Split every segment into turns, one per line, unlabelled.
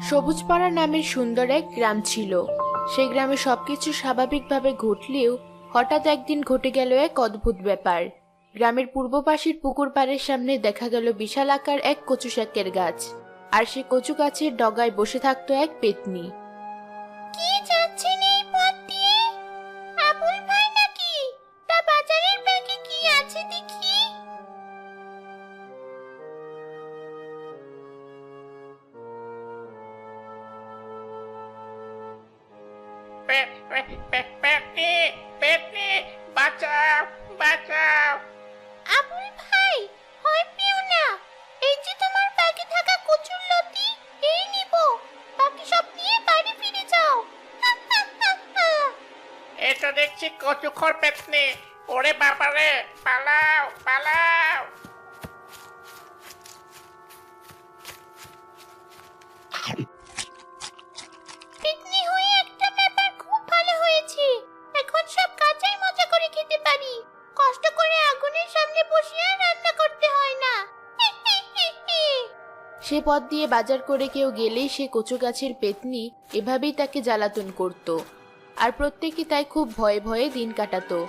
সবুজপাড়া নামের সুন্দর এক গ্রাম ছিল। সেই গ্রামে সবকিছু স্বাভাবিকভাবে ঘটলেও হঠাৎ একদিন ঘটে গেল এক অদ্ভুত ব্যাপার। গ্রামের পূর্ব পাশের পুকুর পাড়ের সামনে দেখা গেল বিশাল আকার এক কচু শাকের গাছ, আর সে কচু গাছের ডগায় বসে থাকতো এক পেতনি।
কি যাচ্ছেন এই পথ দিয়ে? আবুল ভাই নাকি? তা বাজারের ব্যাগে কি আছে দেখি।
পেটনি, পেটনি, বাঁচাও, বাঁচাও।
আবুল ভাই, ভয় পেও না। এই যে তোমার ব্যাগে থাকা কচুর লতি, এই নিব। বাকি সব নিয়ে বাড়ি ফিরে যাও।
এটা দেখছি কচুখোর পেটনি। ওরে বাবারে, পালাও, পালাও।
পিকনি হয়ে একটা ব্যাপার খুব ভালো হয়েছে। এখন সব কাঁচাই মজা করে খেতে পারি। কষ্ট করে আগুনের সামনে বসে আর রান্না করতে হয় না।
সে পথ দিয়ে বাজার করে কেউ গেলেই সে কচু গাছের পেতনি এভাবেই তাকে জ্বালাতন করত, আর প্রত্যেকে তাই খুব ভয়ে ভয়ে দিন কাটাতো।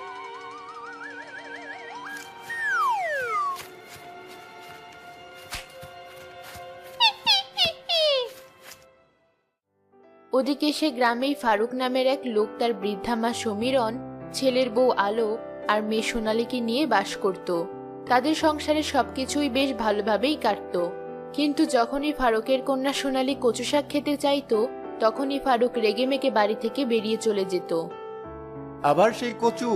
ওদিকে সে গ্রামেই ফারুক নামের এক লোক তার বৃদ্ধা মা সমীরন, ছেলের বউ আলো আর মেয়ে সোনালীকে নিয়ে বাস করত। তাদের সংসারে সবকিছুই বেশ ভালোভাবেই কাটতো। কিন্তু যখনই ফারুকের কন্যা সোনালী কচু শাক খেতে চাইতো, তখনই ফারুক রেগেমেগে বাড়ি থেকে বেরিয়ে চলে যেত।
আবার সেই কচু,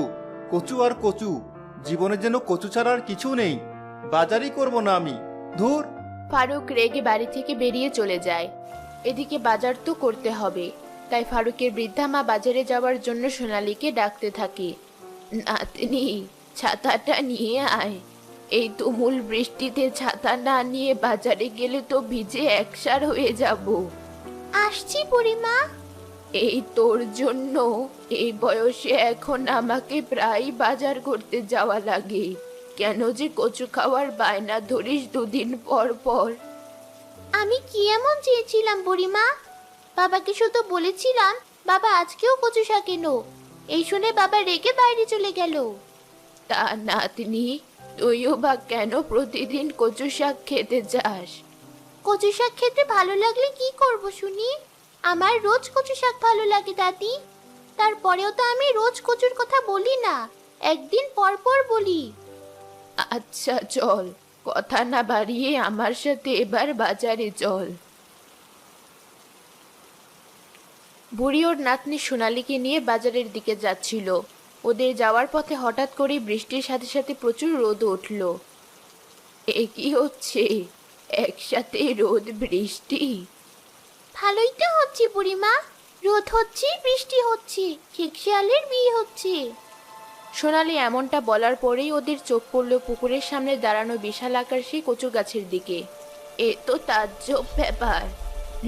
কচু আর কচু, জীবনে যেন কচু ছাড়া আর কিছু নেই। বাজারই করব না আমি, ধুর।
ফারুক রেগে বাড়ি থেকে বেরিয়ে চলে যায়। এদিকে বাজার তো করতে হবে, তাই ফারুকের বৃদ্ধা মা বাজারে যাওয়ার জন্য সোনালীকে ডাকতে থাকে। নাতনি, ছাতাটা নিয়ে আয়। এই তুমুল বৃষ্টিতে ছাতা না নিয়ে বাজারে গেলে তো ভিজে একসার হয়ে যাব।
আসছি বুড়িমা।
এই তোর জন্য এই বয়সে এখন আমাকে প্রায় বাজার করতে যাওয়া লাগে। কেন যে কচু খাওয়ার বায়না ধরিস দুদিন পর পর?
আমি কি এমন চেয়েছিলাম বুড়িমা? বাবাকে শুধু বলেছিলাম বাবা আজকেও কচু শাক এনো। এই শুনে বাবা রেগে বাইরে চলে গেল।
তা নাতনি, তুইও বা কেন প্রতিদিন কচু শাক খেতে যাস?
কচু শাক খেতে ভালো লাগলে কি করব শুনি? আমার রোজ কচু শাক ভালো লাগে দাদি। তারপরেও তো আমি রোজ কচুর কথা বলি না, একদিন পর পর বলি।
আচ্ছা চল, কথা না বাড়িয়ে আমার সাথে এবার বাজারে চল। বুড়ি ওর নাতনি সোনালীকে নিয়ে বাজারের দিকে যাচ্ছিল। ওদের যাওয়ার পথে হঠাৎ করে বৃষ্টির সাথে সাথে প্রচুর রোদ উঠল। এ কি হচ্ছে? একসাথে রোদ বৃষ্টি?
ভালোই তো হচ্ছে বুড়িমা, রোদ হচ্ছে বৃষ্টি হচ্ছে, ঠিক শিয়ালের বিয়ে হচ্ছে।
সোনালী এমনটা বলার পরেই ওদের চোখ পড়ল পুকুরের সামনে দাঁড়ানো বিশাল আকার সেই কচু গাছের দিকে। এ তো তাজ্জব ব্যাপার,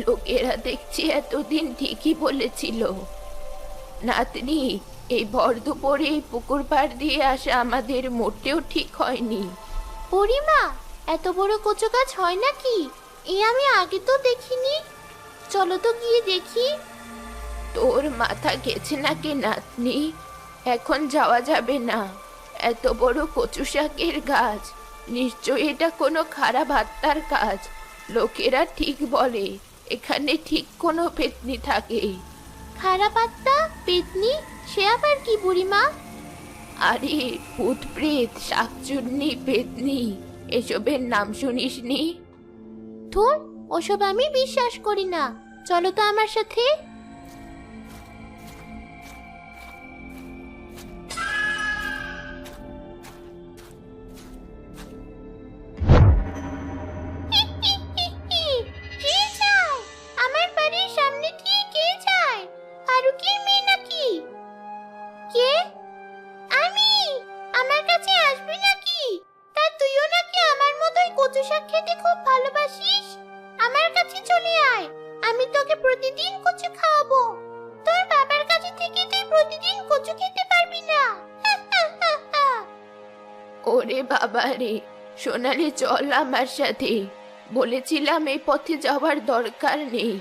লোকেরা দেখছি এতদিন ঠিকই বলেছিল। নাতনি, এই ভর দুপুরে এই পুকুর পাড় দিয়ে আসা আমাদের মোটেও ঠিক হয়নি।
বুড়িমা, এত বড় কচু গাছ হয় নাকি? এ আমি আগে তো দেখিনি। চলো তো গিয়ে দেখি।
তোর মাথা গেছে নাকি নাতনি? এখন যাওয়া যাবে না। এত বড় কচু শাকের গাছ, নিশ্চয়ই এটা কোনো খারাপ আত্মার কাজ। লোকেরা ঠিক বলে এখানে ঠিক কোনো পেতনি থাকে।
খারাপ আত্মা, পেতনি, সে আবার কি বুড়িমা?
আরে ভূত প্রেত, শাকচুন্নি, পেতনি, এসবের নাম শুনিসনি?
ধুর, ওসব আমি বিশ্বাস করি না। চলো তো আমার সাথে। কে যায়? আমার বাড়ির সামনে দিয়ে কে যায়? ফারুকের মেয়ে নাকি? কে? আমি। আমার কাছে আসবি নাকি? তা তুইও নাকি আমার মতোই কচু শাক খেতে খুব ভালোবাসিস? আমার কাছে চলে আয়, আমি তোকে প্রতিদিন কচু খাওয়াবো। তোর বাবার কাছে থেকে তুই প্রতিদিন কচু খেতে পারবি না।
ওরে বাবা রে, সোনালি চল আমার সাথে। বলেছিলাম এই পথে যাওয়ার দরকার নেই।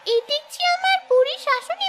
এই দেখছি আমার বুড়ি শাশুড়ি